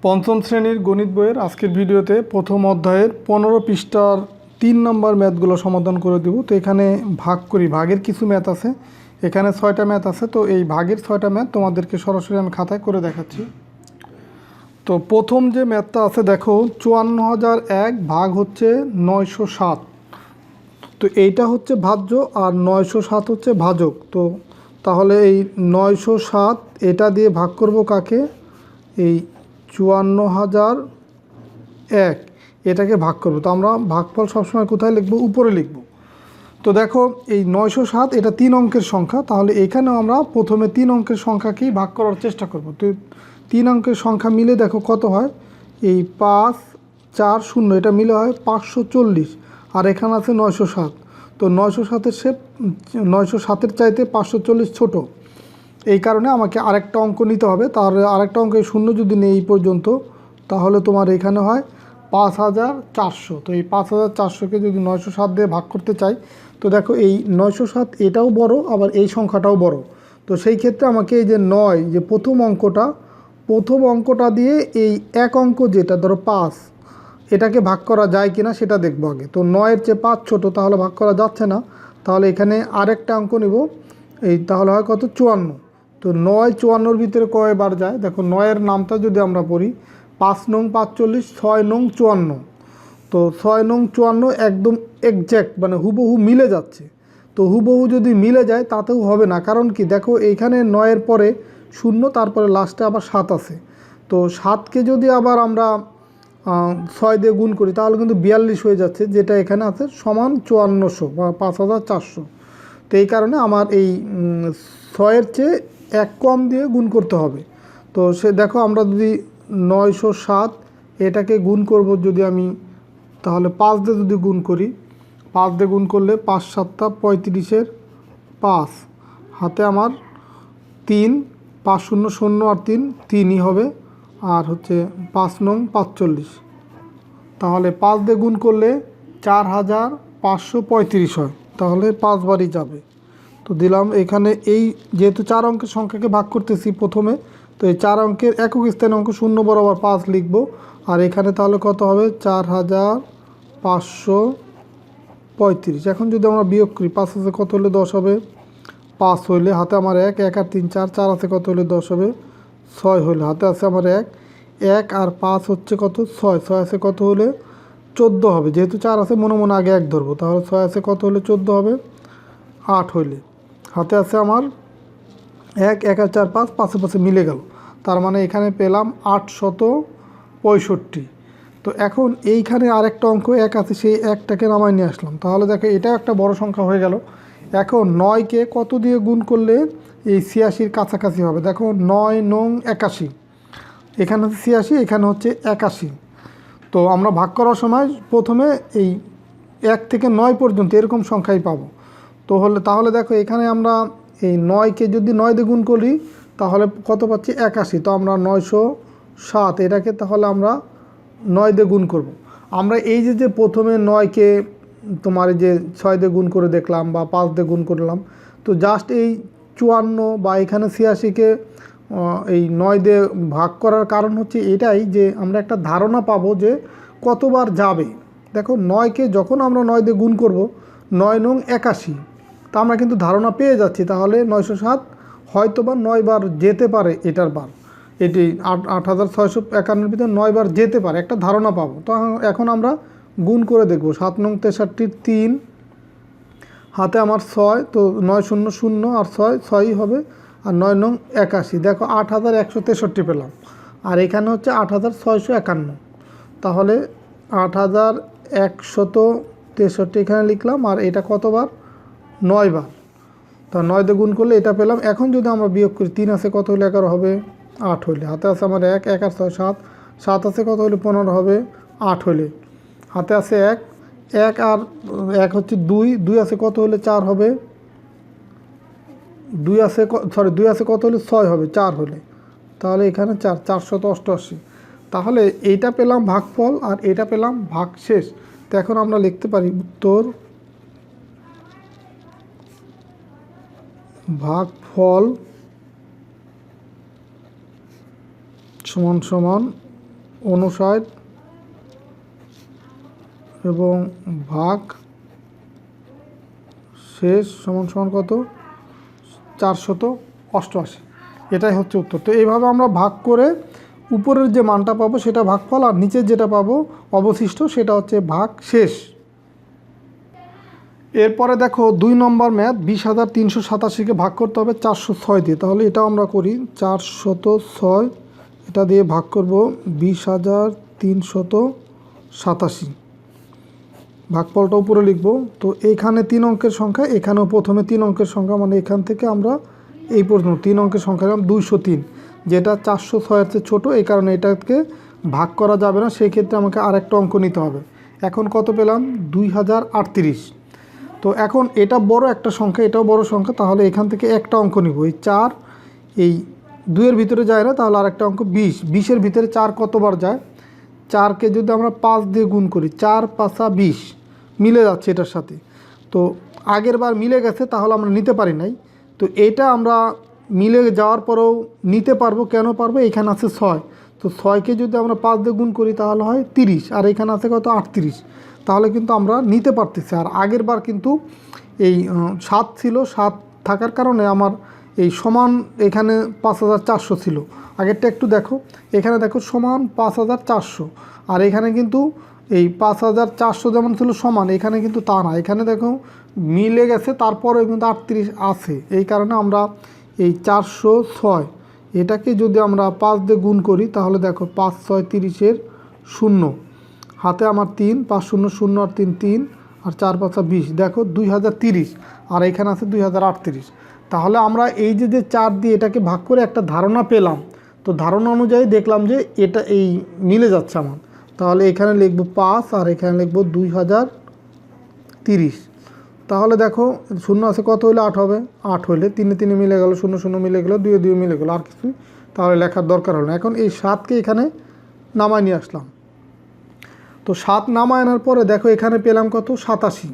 পঞ্চম শ্রেণীর গণিত বইয়ের আজকের ভিডিওতে প্রথম অধ্যায়ের 15 পৃষ্ঠার 3 নম্বর ম্যাথগুলো সমাধান করে দেব। তো এখানে ভাগ করি, ভাগের কিছু ম্যাথ আছে, এখানে 6টা ম্যাথ আছে। তো এই ভাগের 6টা ম্যাথ তোমাদেরকে সরাসরি আমি খাতায় করে দেখাচ্ছি। তো প্রথম যে ম্যাথটা আছে দেখো, 54,001 ভাগ হচ্ছে 907। তো এইটা হচ্ছে ভাজ্য আর 907 হচ্ছে ভাজক। তো তাহলে এই 907 এটা দিয়ে ভাগ করব কাকে? এই 54,001 এটাকে ভাগ করব। তো আমরা ভাগফল সবসময় কোথায় লিখব? উপরে লিখব। তো দেখো এই 907 এটা 3 অঙ্কের সংখ্যা, তাহলে এখানেও আমরা প্রথমে 3 অঙ্কের সংখ্যাকেই ভাগ করার চেষ্টা করব। তো 3 অঙ্কের সংখ্যা মিলে দেখো কত হয়, এই 5 4 0 এটা মিলে হয় 540, আর এখানে আছে 907। তো 907-এর চাইতে 540 ছোট, এই কারণে আমাকে আরেকটা অঙ্ক নিতে হবে। তাহলে আরেকটা অঙ্কে 0 যদি নেই এই পর্যন্ত, তাহলে তোমার এখানে হয় 5,400। তো এই 5,400কে যদি 907 দিয়ে ভাগ করতে চাই, তো দেখো এই 907 এটাও বড়, আবার এই সংখ্যাটাও বড়। তো সেই ক্ষেত্রে আমাকে এই যে 9, যে প্রথম অঙ্কটা দিয়ে এই এক অঙ্ক যেটা ধরো 5, এটাকে ভাগ করা যায় কিনা সেটা দেখবো আগে। তো 9-এর চেয়ে 5 ছোট, তাহলে ভাগ করা যাচ্ছে না। তাহলে এখানে আরেকটা অঙ্ক নিব, এই তাহলে হয় কত? 54। তো 9 54-র ভিতরে কয়বার যায় দেখো, 9-এর নামটা যদি আমরা পড়ি, 5 নং 45, 6 নং 54। তো 6 নং 54 একদম এক্স্যাক্ট, মানে হুবহু মিলে যাচ্ছে। তো হুবহু যদি মিলে যায় তাতেও হবে না, কারণ কি দেখো এইখানে 9-এর পরে 0, তারপরে লাস্টে আবার 7 আছে। তো 7কে যদি আবার আমরা 6 দিয়ে গুণ করি, তাহলে কিন্তু 42 হয়ে যাচ্ছে, যেটা এখানে আছে সমান 5400 বা 5,400। তো এই কারণে আমার এই 6-এর চেয়ে 1 কম দিয়ে গুণ করতে হবে। তো সে দেখো আমরা যদি 907 এটাকে গুণ করব যদি আমি, তাহলে 5 দিয়ে যদি গুণ করি, 5 দিয়ে গুণ করলে 5 7 35-এর 5, হাতে আমার 3, 5 0 0 আর 3 3ই হবে, আর হচ্ছে 5 নং 45। তাহলে 5 দিয়ে গুণ করলে 4,535 হয়, তাহলে 5 বারই যাবে। তো দিলাম এখানে, এই যেহেতু 4 অঙ্কের সংখ্যাকে ভাগ করতেছি প্রথমে, তো এই 4 অঙ্কের একক স্থানে অঙ্ক 0 বরাবর 5 লিখব। আর এখানে তাহলে কত হবে? 4,535। এখন যদি আমরা বিয়োগ করি, 5 আছে কত হলে 10 হবে? 5 হইলে হাতে আমার 1, 1 আর 3 4, 4 আছে কত হলে 10 হবে? 6 হইলে হাতে আছে আমার 1, 1 আর 5 হচ্ছে কত? 6, 6 আছে কত হলে? 14 হবে। যেহেতু 4 আছে মনে মনে আগে 1 ধরবো, তাহলে 6 আছে কত হলে 14 হবে? 8 হইলে হাতে আছে আমার 1, 1 আর 4 5, 5 পাশে মিলে গেল, তার মানে এখানে পেলাম 865। তো এখন এইখানে আরেকটা অঙ্ক 1 আছে, সেই 1টাকে নামায় নিয়ে আসলাম। তাহলে দেখো এটাও একটা বড় সংখ্যা হয়ে গেল। এখন 9কে কত দিয়ে গুণ করলে এই 86-র কাছাকাছি হবে? দেখো 9 নং 81, এখানে হচ্ছে 86, এখানে হচ্ছে 81। তো আমরা ভাগ করার সময় প্রথমে এই 1 থেকে 9 পর্যন্ত এরকম সংখ্যাই পাবো। তাহলে দেখো এখানে আমরা এই 9কে যদি 9 দিয়ে গুণ করি, তাহলে কত পাচ্ছি? 81। তো আমরা 907 এটাকে তাহলে আমরা 9 দিয়ে গুণ করব। আমরা এই যে প্রথমে 9কে তোমার এই যে 6 দিয়ে গুণ করে দেখলাম বা 5 দিয়ে গুণ করলাম, তো জাস্ট এই 54 বা এখানে 86-কে এই 9 দিয়ে ভাগ করার কারণ হচ্ছে এটাই, যে আমরা একটা ধারণা পাবো যে কতবার যাবে। দেখো 9কে যখন আমরা 9 দিয়ে গুণ করব, 9 নং 81, তা আমরা কিন্তু ধারণা পেয়ে যাচ্ছি, তাহলে 907 হয়তো বা 9 বার যেতে পারে, এটার বার এটি 8,651-এর ভিতরে 9 বার যেতে পারে, একটা ধারণা পাবো। তো এখন আমরা গুণ করে দেখব। 7 নং 63 3, হাতে আমার 6, তো 9 0 0 আর 6 6ই হবে, আর 9 নং 81, দেখো 8,163 পেলাম, আর এখানে হচ্ছে 8,651। তাহলে 8,163 এখানে লিখলাম, আর এটা কতবার? 9 বার। তা 9 দিয়ে গুণ করলে এটা পেলাম। এখন যদি আমরা বিয়োগ করি, 3 আছে কত হলে 11 হবে? 8 হইলে হাতে আছে আমার 1, 1 আর 6 7, 7 আছে কত হলে 15 হবে? 8 হইলে হাতে আছে 1, 1 আর 1 হচ্ছে 2, 2 আছে কত হলে 4 হবে? 2 আছে কত হলে 6 হবে? 4 হলে, তাহলে এখানে 4, 488। তাহলে এইটা পেলাম ভাগফল, আর এটা পেলাম ভাগশেষ। তো এখন আমরা লিখতে পারি উত্তর ভাগফল সমান সমান 59 এবং ভাগ শেষ সমান সমান কত 488। এটাই হচ্ছে উত্তর। তো এইভাবে আমরা ভাগ করে উপরের যে মানটা পাবো সেটা ভাগফল, আর নিচের যেটা পাবো অবশিষ্ট সেটা হচ্ছে ভাগ শেষ। এরপরে দেখো 2 নম্বর ম্যাথ, 20,387কে ভাগ করতে হবে 406 দিয়ে। তাহলে এটা আমরা করি, 406 এটা দিয়ে ভাগ করব 20,387, ভাগফলটা উপরে লিখব। তো এইখানে 3 অঙ্কের সংখ্যা, এখানেও প্রথমে 3 অঙ্কের সংখ্যা, মানে এখান থেকে আমরা এই পর্যন্ত 3 অঙ্কের সংখ্যা 203, যেটা 406-এর চেয়ে ছোটো, এই কারণে এটাকে ভাগ করা যাবে না, সেই ক্ষেত্রে আমাকে আরেকটা অঙ্ক নিতে হবে। এখন কত পেলাম 2038। তো এখন এটা বড় একটা সংখ্যা, এটাও বড় সংখ্যা, তাহলে এখান থেকে একটা অঙ্ক নিব। এই 4 এই 2-এর ভিতরে যায় না, তাহলে আরেকটা অঙ্ক 20, 20-এর ভিতরে 4 কতবার যায়, 4কে যদি আমরা 5 দিয়ে গুণ করি, 4 5 20 মিলে যাচ্ছে এটার সাথে। তো আগের বার মিলে গেছে, তাহলে আমরা নিতে পারি নাই। তো এটা আমরা মিলে যাওয়ার পরেও নিতে পারবো, কেন পারবো, এখানে আছে 6। তো 6কে যদি আমরা 5 দিয়ে গুণ করি তাহলে হয় 30, আর এখানে আছে কত 38, তাহলে কিন্তু আমরা নিতে পারতেছি। আর আগের বার কিন্তু এই 7 ছিল, 7 থাকার কারণে আমার এই সমান এখানে 5,400 ছিল। আগেরটা একটু দেখো, এখানে দেখো সমান 5,400, আর এখানে কিন্তু এই 5,400 যেমন ছিল সমান, এখানে কিন্তু তা না, এখানে দেখো মিলে গেছে, তারপরে কিন্তু 38 আছে। এই কারণে আমরা এই 406 এটাকে যদি আমরা 5 দিয়ে গুণ করি, তাহলে দেখো 5 6 30-এর 0, হাতে আমার 3, 5 0 0 আর 3 3, আর 4 5 20, দেখো 2030, আর এখানে আছে 2038। তাহলে আমরা এই যে 4 দিয়ে এটাকে ভাগ করে একটা ধারণা পেলাম। তো ধারণা অনুযায়ী দেখলাম যে এটা এই মিলে যাচ্ছে আমার, তাহলে এখানে লিখব 5 আর এখানে লিখব 2030। তাহলে দেখো 0 আছে, কত হলে 8 হবে, 8 হলে 3 3 মিলে গেল, 0 0 মিলে গেল, 2 2 মিলে গেল, আর কিছু তাহলে লেখার দরকার হলো না। এখন এই 7কে এখানে নামায় নিয়ে আসলাম। তো 7 নামায় আনার পরে দেখো এখানে পেলাম কত 87,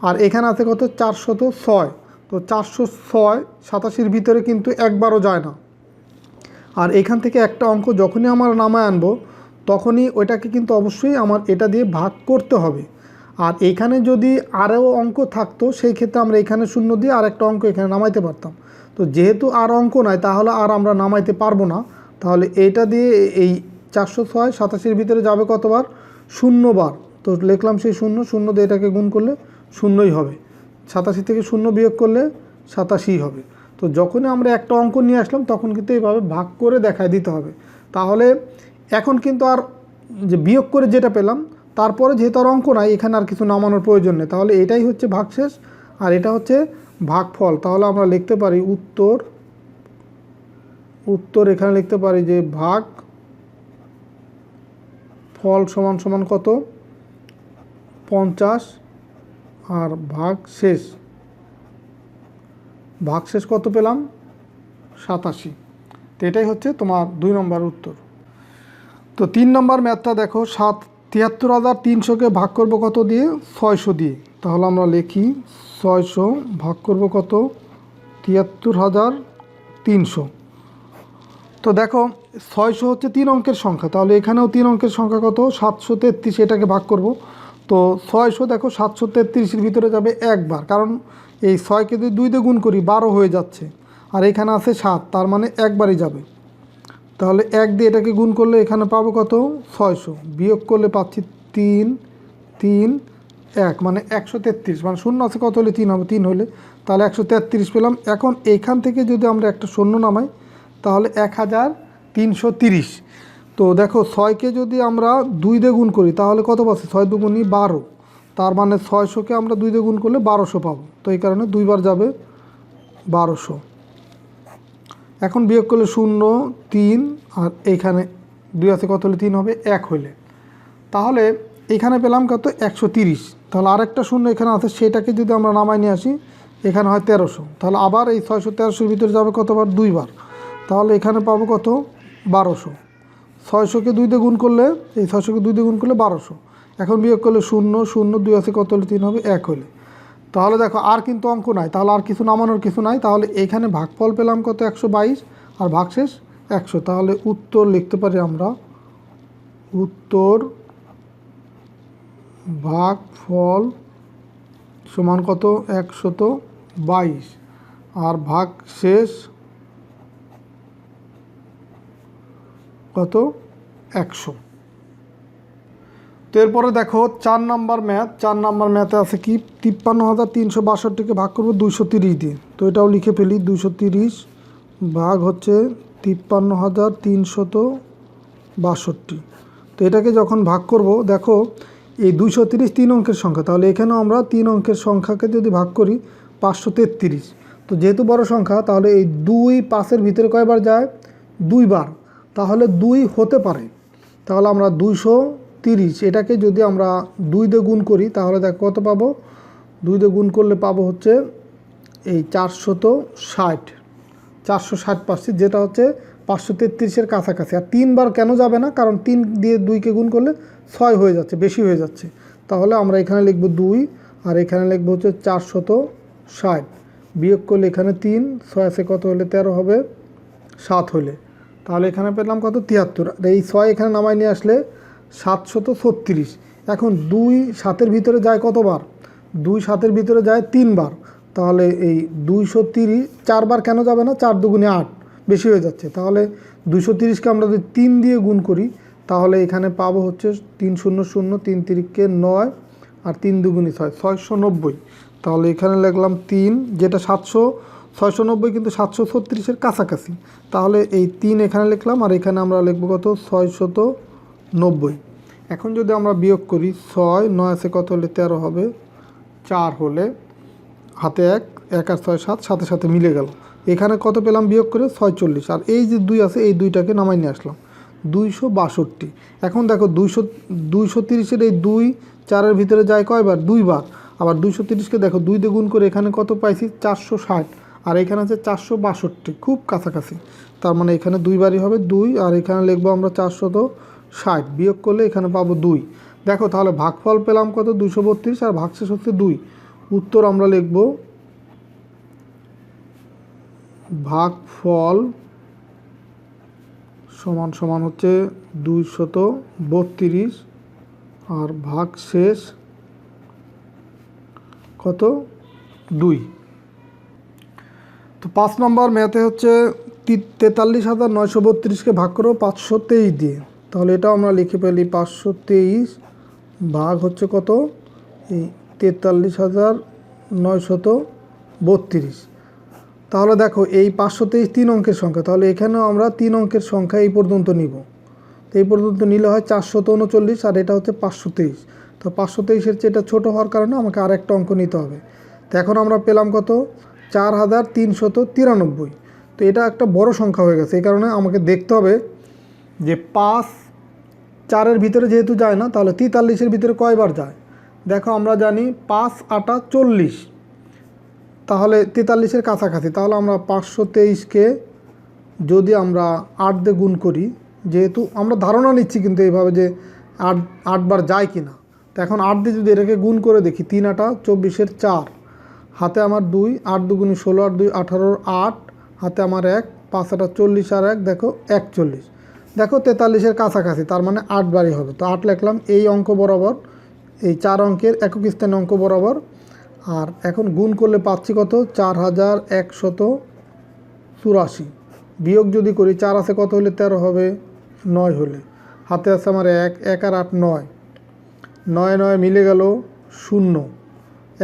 আর এখানে আছে কত 406। তো 406 87-র ভিতরে কিন্তু একবারও যায় না। আর এখান থেকে একটা অঙ্ক যখনই আমার নামায় আনবো, তখনই ওইটাকে কিন্তু অবশ্যই আমার এটা দিয়ে ভাগ করতে হবে। আর এখানে যদি আরও অঙ্ক থাকতো, সেই ক্ষেত্রে আমরা এখানে 0 দিয়ে আর একটা অঙ্ক এখানে নামাইতে পারতাম। তো যেহেতু আর অঙ্ক নাই, তাহলে আর আমরা নামাইতে পারবো না। তাহলে এইটা দিয়ে এই 406 87-র ভিতরে যাবে কতবার, 0 বার। তো লিখলাম সেই 0, 0 দিয়ে এটাকে গুণ করলে 0ই হবে, 87 থেকে 0 বিয়োগ করলে 87ই হবে। তো যখনই আমরা একটা অঙ্ক নিয়ে আসলাম, তখন কিন্তু এইভাবে ভাগ করে দেখায় দিতে হবে। তাহলে এখন কিন্তু আর যে বিয়োগ করে যেটা পেলাম, তারপরে যেহেতু আর অঙ্ক নাই, এখানে আর কিছু নামানোর প্রয়োজন নেই। তাহলে এটাই হচ্ছে ভাগশেষ, আর এটা হচ্ছে ভাগফল। তাহলে আমরা লিখতে পারি উত্তর এখানে লিখতে পারি যে ভাগ ফল সমান সমান কত 50, আর ভাগশেষ কত পেলাম 87। তো এটাই হচ্ছে তোমার 2 নম্বর উত্তর। তো 3 নম্বর ম্যাথটা দেখো, 73,300-কে ভাগ করব কত দিয়ে, 600 দিয়ে। তাহলে আমরা লিখি 600 ভাগ করব কত 73,300। তো দেখো 600 হচ্ছে 3 অঙ্কের সংখ্যা, তাহলে এখানেও 3 অঙ্কের সংখ্যা কত 733, এটাকে ভাগ করব। তো 600 দেখো 733-এর ভিতরে যাবে একবার, কারণ এই 6কে যদি 2 দিয়ে গুণ করি 12 হয়ে যাচ্ছে, আর এখানে আছে 7, তার মানে একবারই যাবে। তাহলে 1 দিয়ে এটাকে গুণ করলে এখানে পাবো কত 600, বিয়োগ করলে পাচ্ছি 3 3 1, মানে 133, মানে 0 আছে কত হলে 3 হবে, 3 হলে তাহলে 133 পেলাম। এখন এখান থেকে যদি আমরা একটা শূন্য নামাই, তাহলে 1330। তো দেখো 6কে যদি আমরা 2 দিয়ে গুণ করি, তাহলে কত পাচ্ছি 6 দুগুণী 12, তার মানে 600-কে আমরা 2 দিয়ে গুণ করলে 1200 পাবো। তো এই কারণে 2 বার যাবে 1200। এখন বিয়োগ করলে 0 3, আর এইখানে 2 আছে কত হলে 3 হবে, 1 হলে। তাহলে এখানে পেলাম কত 130। তাহলে আরেকটা 0 এখানে আছে, সেটাকে যদি আমরা নামাই নিয়ে আসি, এখানে হয় 1300। তাহলে আবার এই 613-এর ভিতরে যাবে কতবার 2 বার, তাহলে এখানে পাবো কত 1200। 600-কে 2 দিয়ে গুণ করলে, এই 600-কে 2 দিয়ে গুণ করলে 1200। এখন বিয়োগ করলে 0 0 2 আছে কত হলে 3 হবে, 1 হলে। তাহলে দেখো আর কিন্তু অঙ্ক নাই, তাহলে আর কিছু নামানোর কিছু নাই। তাহলে এখানে ভাগফল পেলাম কত 122, আর ভাগশেষ 100। তাহলে উত্তর লিখতে পারি আমরা উত্তর ভাগফল সমান কত 122 আর ভাগশেষ কত 100। তো এরপরে দেখো 4 নাম্বার ম্যাথ। 4 নাম্বার ম্যাথে আছে কি 53,362কে ভাগ করবো 230 দিয়ে। তো এটাও লিখে ফেলি 230 ভাগ হচ্ছে 53,362। তো এটাকে যখন ভাগ করব দেখো এই 230 3 অঙ্কের সংখ্যা, তাহলে এখানেও আমরা 3 অঙ্কের সংখ্যাকে যদি ভাগ করি 533। তো যেহেতু বড় সংখ্যা তাহলে এই 2 5-এর ভিতরে কয়বার যায় 2 বার, তাহলে 2 হতে পারে। তাহলে আমরা 230 এটাকে যদি আমরা 2 দিয়ে গুণ করি তাহলে দেখো কত পাবো, 2 দিয়ে গুণ করলে পাবো হচ্ছে এই 460 পাচ্ছি, যেটা হচ্ছে 533-এর কাছাকাছি। আর 3 বার কেন যাবে না, কারণ 3 দিয়ে 2কে গুণ করলে 6 হয়ে যাচ্ছে, বেশি হয়ে যাচ্ছে। তাহলে আমরা এখানে লিখব 2 আর এখানে লিখব হচ্ছে 460, বিয়োগ করলে এখানে 3, 6 আছে কত হলে 13 হবে, 7 হলে। তাহলে এখানে পেলাম কত 73। আর এই 6 এখানে নামাই নিয়ে আসলে 736। এখন 2 7-এর ভিতরে যায় কতবার, 2 7-এর ভিতরে যায় 3 বার। তাহলে এই 230 4 বার কেন যাবে না, 4 দুগুণে 8, বেশি হয়ে যাচ্ছে। তাহলে 230কে আমরা যদি 3 দিয়ে গুণ করি তাহলে এখানে পাবো হচ্ছে 3 0 0, 3 3-কে 9 আর 3 দুগুণে 6, 690। তাহলে এখানে লিখলাম 3, যেটা 690 কিন্তু 736-এর কাছাকাছি। তাহলে এই 3 এখানে লিখলাম আর এখানে আমরা লিখবো কত 690। এখন যদি আমরা বিয়োগ করি 6 9 আছে কত হলে 13 হবে, 4 হলে হাতে 1 1 আর 6 7, সাথে সাথে মিলে গেল। এখানে কত পেলাম বিয়োগ করে 46। আর এই যে 2 আছে এই 2টাকে নামাই নিয়ে আসলাম 262। এখন দেখো 230-এর এই 2 4-এর ভিতরে যায় কয়বার 2 বার। আবার 230কে দেখো 2 দিয়ে গুণ করে এখানে কত পাইছি 460 আর এখানে আছে 462, খুব কাছাকাছি। তার মানে এখানে 2 বারই হবে 2 আর এখানে লিখবো আমরা 460, বিয়োগ করলে এখানে পাবো 2। দেখো তাহলে ভাগফল পেলাম কত 232 আর ভাগশেষ হচ্ছে 2। উত্তর আমরা লিখব ভাগফল সমান সমান হচ্ছে 232 আর ভাগশেষ কত 2। তো 5 নম্বর ম্যাথে হচ্ছে 43,932কে ভাগ করো 523 দিয়ে। তাহলে এটাও আমরা লিখে ফেলি 523 ভাগ হচ্ছে কত এই 43,932। তাহলে দেখো এই 523 3 অঙ্কের সংখ্যা, তাহলে এখানেও আমরা 3 অঙ্কের সংখ্যা এই পর্যন্ত নিব। তো এই পর্যন্ত নিলে হয় 439 আর এটা হচ্ছে 523। তো 523-এর চেয়ে এটা ছোটো হওয়ার কারণে আমাকে আরেকটা অঙ্ক নিতে হবে। তো এখন আমরা পেলাম কত 4,393। তো এটা একটা বড় সংখ্যা হয়ে গেছে, এই কারণে আমাকে দেখতে হবে যে 5 4-এর ভিতরে যেহেতু যায় না তাহলে 43-এর ভিতরে কয়বার যায়। দেখো আমরা জানি 5 8 40, তাহলে 43-এর কাছাকাছি। তাহলে আমরা 523-কে যদি আমরা 8 দিয়ে গুণ করি, যেহেতু আমরা ধারণা নিচ্ছি কিন্তু এইভাবে যে 8 বার যায় কি না। তো এখন 8 দিয়ে যদি এটাকে গুণ করে দেখি 3 8 24-এর 4, হাতে আমার 2 8 দুগুণে 16 আর 2 18-র 8, হাতে আমার 1 5 8 40 আর 1 দেখো 41। দেখো 43-এর কাছাকাছি, তার মানে 8 বারই হবে। তো 8 লিখলাম এই অঙ্ক বরাবর, এই 4 অঙ্কের একক স্থানীয় অঙ্ক বরাবর। আর এখন গুণ করলে পাচ্ছি কত 4184, বিয়োগ যদি করি 4 আছে কত হলে 13 হবে, 9 হলে। হাতে আছে আমার 1 1 আর 8 9, 9 9 মিলে গেল 0,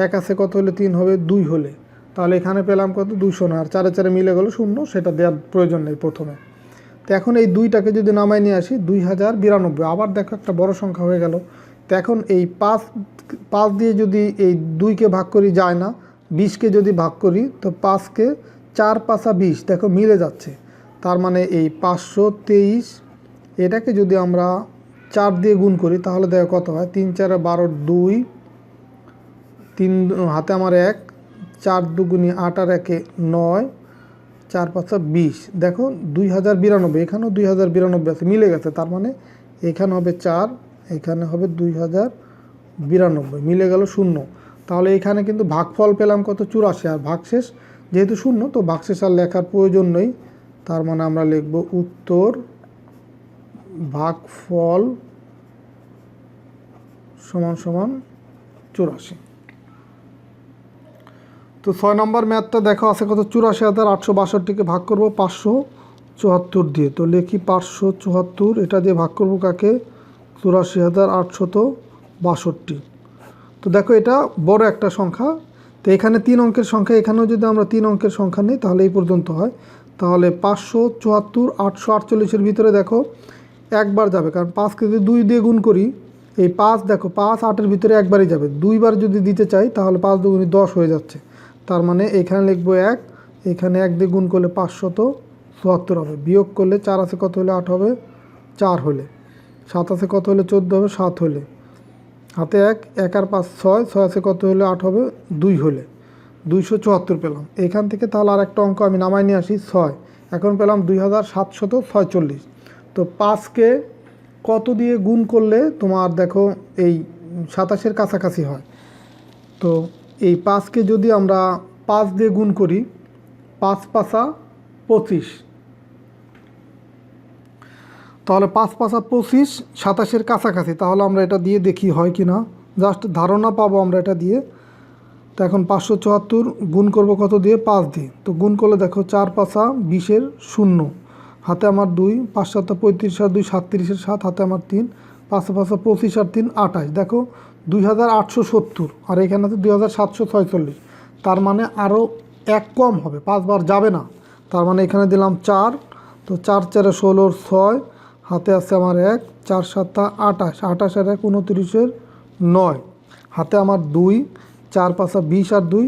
1 আছে কত হলে 3 হবে 2 হলে। তাহলে এখানে পেলাম কত 200 না, আর 4 4 মিলে গেল 0, সেটা দেওয়ার প্রয়োজন নেই প্রথমে। তো এখন এই 2টাকে যদি নামাই নিয়ে আসি 2092, আবার দেখো একটা বড় সংখ্যা হয়ে গেল। তো এখন এই 5 দিয়ে যদি এই 2কে ভাগ করি যায় না, 20-কে যদি ভাগ করি তো 5-কে 4 5 20, দেখো মিলে যাচ্ছে। তার মানে এই 523 এটাকে যদি আমরা 4 দিয়ে গুণ করি তাহলে দেখো কত হয় 3 4 12 2, 3 হাতে আমার 1 4 দুগুণে 8 আর 1 9, 4 5 20, দেখো 2092, এখানেও 2092 আছে, মিলে গেছে। তার মানে এখানে হবে 4, এখানে হবে 2092, মিলে গেল 0। তাহলে এখানে কিন্তু ভাগফল পেলাম কত 84 আর ভাগশেষ যেহেতু 0 তো ভাগশেষ আর লেখার প্রয়োজন নেই। তার মানে আমরা লিখব উত্তর ভাগফল সমান সমান 84। তো 6 নম্বর ম্যাথটা দেখো আছে কত, 84,862কে ভাগ করব 574 দিয়ে। তো লিখি 574, এটা দিয়ে ভাগ করব কাকে, 84,862। তো দেখো এটা বড় একটা সংখ্যা, তো এখানে 3 অঙ্কের সংখ্যা, এখানেও যদি আমরা 3 অঙ্কের সংখ্যা নিই তাহলে এই পর্যন্ত হয়। তাহলে 574, 848-এর ভিতরে দেখো একবার যাবে, কারণ 5কে যদি 2 দিয়ে গুণ করি, এই 5 দেখো 5 8-এর ভিতরে একবারই যাবে। 2বার যদি দিতে চাই তাহলে 5 দুগুণে 10 হয়ে যাচ্ছে। তার মানে এখানে লিখবো 1, এখানে 1 দিয়ে গুণ করলে 574 হবে। বিয়োগ করলে 4 আছে কত হলে 8 হবে, 4 হলে। 7 আছে কত হলে 14 হবে, 7 হলে। হাতে 1, 1 আর 5 6, 6 আছে কত হলে 8 হবে, 2 হলে। 274 পেলাম। এখান থেকে তাহলে আর একটা অঙ্ক আমি নামাই নিয়ে আসি, 6। এখন পেলাম 2746। তো 5কে কত দিয়ে গুণ করলে তোমার দেখো এই 27-এর কাছাকাছি হয়। তো এই 5কে যদি আমরা 5 দিয়ে গুণ করি, 5 5 25, তাহলে 5 5 25 27-এর কাছাকাছি। তাহলে আমরা এটা দিয়ে দেখি হয় কি না, জাস্ট ধারণা পাবো আমরা এটা দিয়ে। তো এখন 574 গুণ করব কত দিয়ে, 5 দিয়ে। তো গুণ করলে দেখো 4 5 20-এর 0, হাতে আমার 2, 5 7 35 আর 2 37-এর 7, হাতে আমার 3, 5 5 25 আর 3 28। দেখো 2870, আর এখানে আছে 2746। তার মানে আরও 1 কম হবে, 5 বার যাবে না। তার মানে এখানে দিলাম 4, তো 4 4 16-র 6, হাতে আছে আমার 1, 4 7 28, 28 আর 1 29-এর 9, হাতে আমার 2, 4 5 20 আর 2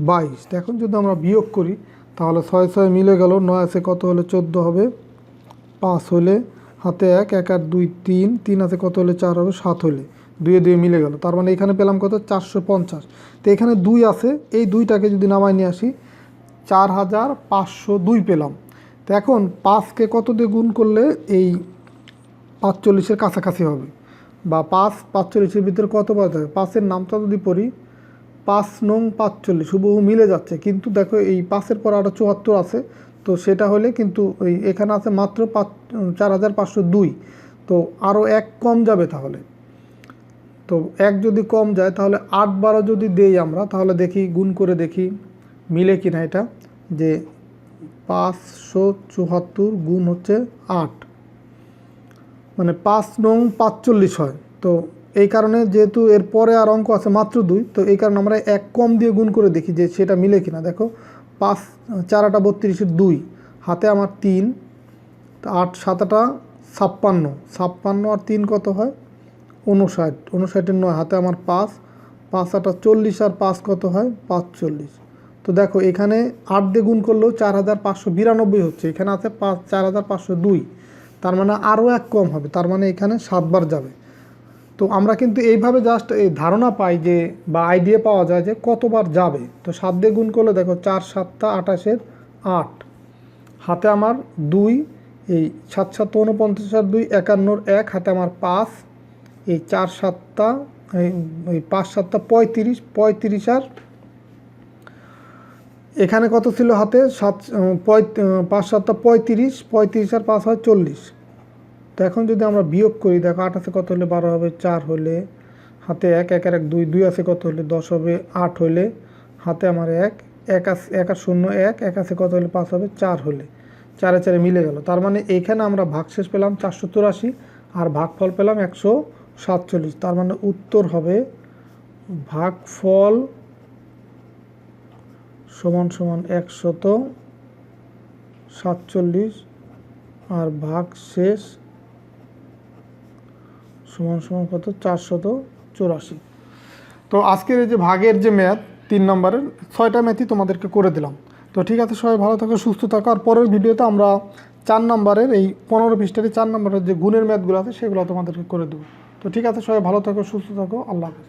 22। এখন যদি আমরা বিয়োগ করি তাহলে 6 6 মিলে গেল, 9 আছে কত হলে 14 হবে, 5 হলে। হাতে 1, 1 আর 2 3, 3 আছে কত হলে 4 হবে, 7 হলে। 2 2 মিলে গেল, তার মানে এখানে পেলাম কত, 450। তো এখানে 2 আছে, এই 2টাকে যদি নামাই নিয়ে আসি 4502 পেলাম। তো এখন 5কে কত দিয়ে গুণ করলে এই 45-এর কাছাকাছি হবে, বা 5 45-এর ভিতরে কত পাওয়া যাবে। 5-এর নামটা যদি পড়ি, 5 নং 45 হুবহু মিলে যাচ্ছে, কিন্তু দেখো এই 5-এর পর আরও 74 আছে, তো সেটা হলে কিন্তু ওই এখানে আছে মাত্র 4502, তো আরও 1 কম যাবে। তাহলে তো 1 যদি কম যায় তাহলে 8 12 যদি দেই আমরা, তাহলে দেখি গুণ করে দেখি মিলে কিনা এটা, যে 574 গুণ হচ্ছে 8, মানে 5 নং 45 হয়। তো এই কারণে যেহেতু এর পরে আর অঙ্ক আছে মাত্র 2, তো এই কারণে আমরা 1 কম দিয়ে গুণ করে দেখি যে সেটা মিলে কিনা। দেখো 5 4 8 32-এর 2, হাতে আমার 3, 8 7 56, 56 আর 3 কত হয়, 59, 59-এর 9, হাতে আমার 5, 5 8 40 আর 5 কত হয়, 45। তো দেখো এখানে 8 দিয়ে গুণ করলেও 4592 হচ্ছে, এখানে আছে 4502, তার মানে আরও 1 কম হবে, তার মানে এখানে 7 বার যাবে। তো আমরা কিন্তু এইভাবে জাস্ট এই ধারণা পাই যে, বা আইডিয়া পাওয়া যায় যে কতবার যাবে। তো 7 দিয়ে গুণ করলে দেখো 4 7 28-এর 8, হাতে আমার 2, এই 7 7 49 আর 2 51-র 1, হাতে আমার 5, এই 4 7 এই 5 7 35, 35 আর এখানে কত ছিল হাতে 5 7 35, 35 আর 5 হয় 40। তো এখন যদি আমরা বিয়োগ করি, দেখো 8 আছে কত হলে 12 হবে, 4 হলে। হাতে 1, 1 আর 1 2, 2 আছে কত হলে 10 হবে, 8 হলে। হাতে আমার 1, 1 আছে 1 আর 0 1, 1 আছে কত হলে 5 হবে, 4 হলে। 4 4 মিলে গেল, তার মানে এইখানে আমরা ভাগশেষ পেলাম 484 আর ভাগফল পেলাম 147। তার মানে উত্তর হবে ভাগফল সমান সমান 147 আর ভাগশেষ সমান সমান কত, 484। তো আজকের এই যে ভাগের যে ম্যাথ 3 নম্বরের 6টা ম্যাথই তোমাদেরকে করে দিলাম। তো ঠিক আছে, সবাই ভালো থাকো, সুস্থ থাকো। আর পরের ভিডিওতে আমরা 4 নম্বরের এই 15 পৃষ্ঠার 4 নম্বরের যে গুণের ম্যাথগুলো আছে সেগুলো তোমাদেরকে করে দেবো। তো ঠিক আছে, সবাই ভালো থাকো, সুস্থ থাকো, আল্লাহ হাফেজ।